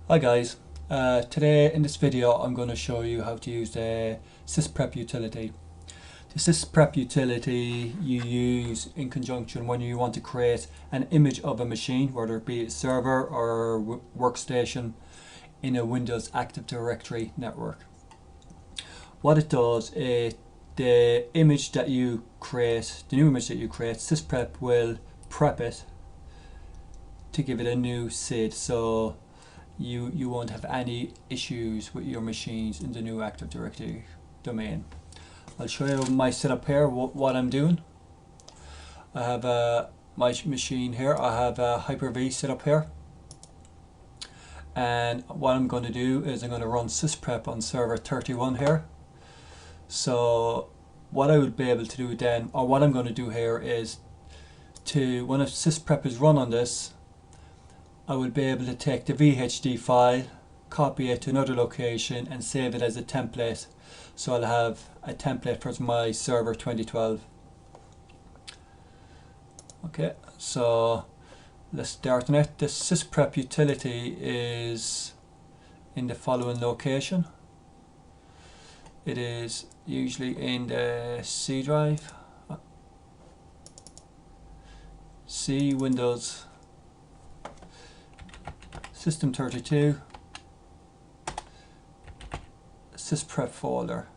Hi guys, today in this video I'm going to show you how to use the SySprep utility. The SySprep utility you use in conjunction when you want to create an image of a machine, whether it be a server or workstation in a Windows Active Directory network. What it does is the image that you create, the new image that you create, SySprep will prep it to give it a new SID. So you won't have any issues with your machines in the new Active Directory domain. I'll show you my setup here, what I'm doing. I have my machine here. I have a Hyper-V set up here, and what I'm going to do is I'm going to run SySprep on server 31 here. So what I would be able to do then, or what I'm going to do here, is when a SySprep is run on this, I will be able to take the VHD file, copy it to another location and save it as a template. So I'll have a template for my server 2012. Okay, so let's start on it. The SySprep utility is in the following location. It is usually in the C drive, C, Windows, System 32, SySprep folder,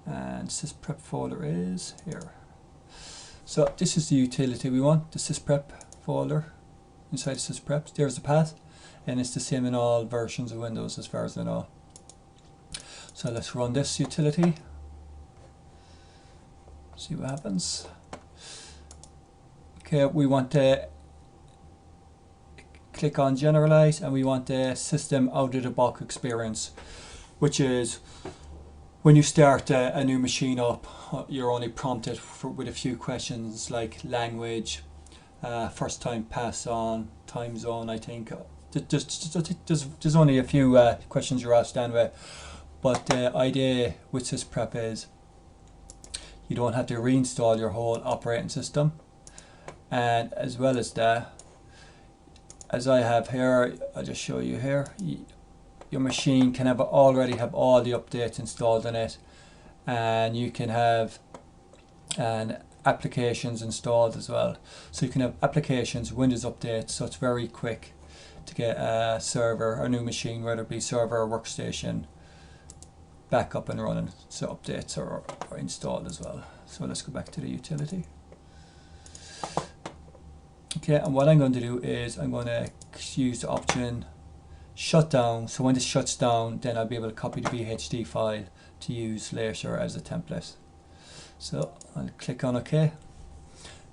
and SySprep folder is here. So this is the utility we want, the SySprep folder inside SySprep. There's the path, and it's the same in all versions of Windows as far as I know. So let's run this utility, see what happens. Okay, we want to click on generalize, and we want the system out of the box experience, which is when you start a new machine up, you're only prompted with a few questions like language, first time pass on, time zone. I think there's only a few questions you're asked anyway. But the idea with SySprep is you don't have to reinstall your whole operating system, and as well as that, as I have here, I'll just show you here, your machine can already have all the updates installed in it, and you can have applications installed as well. So you can have applications, Windows updates, so it's very quick to get a server, a new machine, whether it be server or workstation, back up and running. So updates are installed as well. So let's go back to the utility. Okay, and what I'm going to do is I'm going to use the option shut down. So when this shuts down, then I'll be able to copy the VHD file to use later as a template. So I'll click on OK.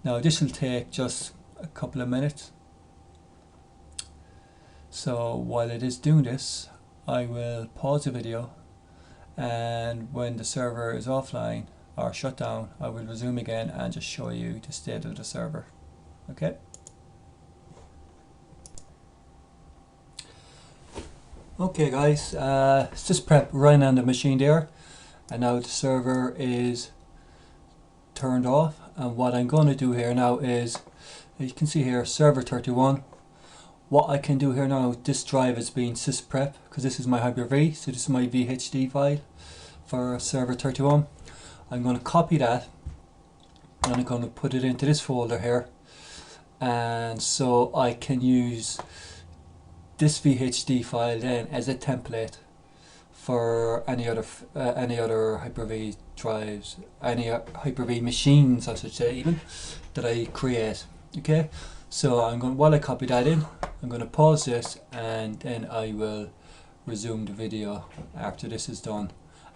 Now this will take just a couple of minutes. So while it is doing this, I will pause the video, and when the server is offline or shut down, I will resume again and just show you the state of the server. Okay. Okay guys, SySprep running on the machine there, and now the server is turned off. And what I'm going to do here now is, as you can see here, server 31. What I can do here now, this drive is being SySprep because this is my Hyper-V, so this is my VHD file for server 31. I'm going to copy that and I'm going to put it into this folder here, and so I can use this VHD file then as a template for any other Hyper-V drives, any Hyper-V machines I should say even, that I create. Okay, so while I copy that in, I'm going to pause this, and then I will resume the video after this is done,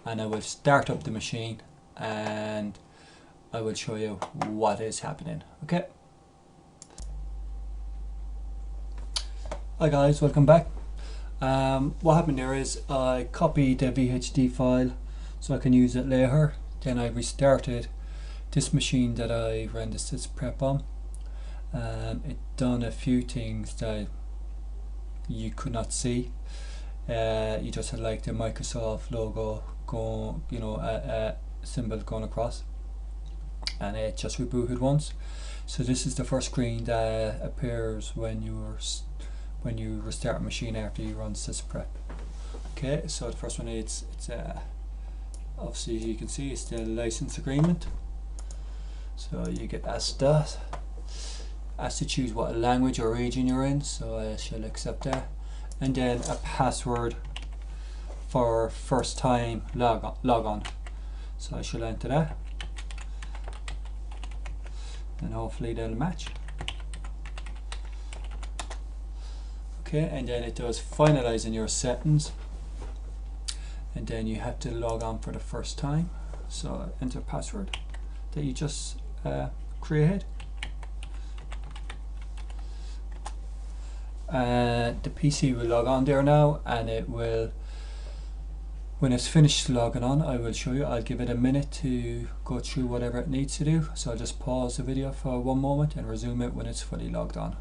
and I will start up the machine and I will show you what is happening. Okay. Hi guys, welcome back. What happened there is I copied the VHD file so I can use it later. Then I restarted this machine that I ran the SySprep on. It done a few things that you could not see. You just had like the Microsoft logo going, you know, a symbol going across, and it just rebooted once. So this is the first screen that appears when you when you restart a machine after you run SySprep. Okay, so the first one is obviously you can see it's the license agreement. So you get asked to choose what language or region you're in, so I shall accept that, and then a password for first time log on. So I shall enter that, and hopefully they'll match. Okay, and then it does finalizing your settings, and then you have to log on for the first time. So enter password that you just created. The PC will log on there now, and it will, when it's finished logging on, I will show you. I'll give it a minute to go through whatever it needs to do. So I'll just pause the video for one moment and resume it when it's fully logged on.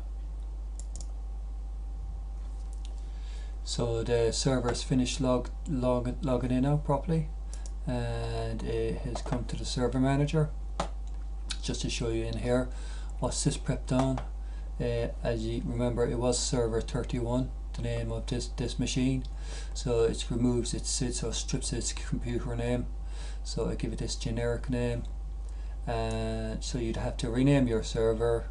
So the server has finished logging in now properly, and it has come to the server manager. Just to show you in here what SySprep done. As you remember, it was server 31, the name of this machine. So it removes its SID, so it strips its computer name. So I give it this generic name, and so you'd have to rename your server,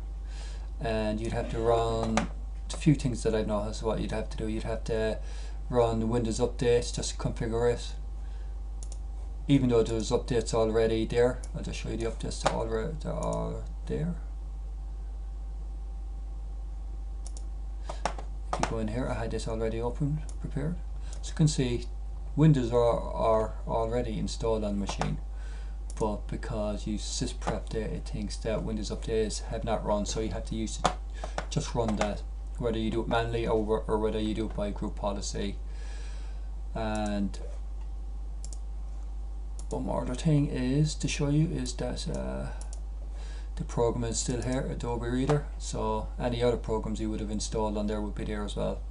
and you'd have to run a few things that I've noticed. What you'd have to do, you'd have to run the Windows updates just to configure it. Even though there's updates already there, I'll just show you the updates that are there. If you go in here, I had this already open, prepared. So you can see Windows are already installed on the machine, but because you SysPrep it thinks that Windows updates have not run, so you have to just run that, whether you do it manually or whether you do it by group policy. And one more other thing is to show you is that the program is still here, Adobe Reader, so any other programs you would have installed on there would be there as well.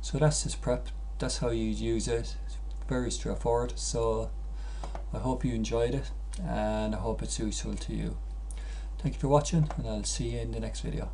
So that's SysPrep, that's how you use it. It's very straightforward. So I hope you enjoyed it, and I hope it's useful to you. Thank you for watching, and I'll see you in the next video.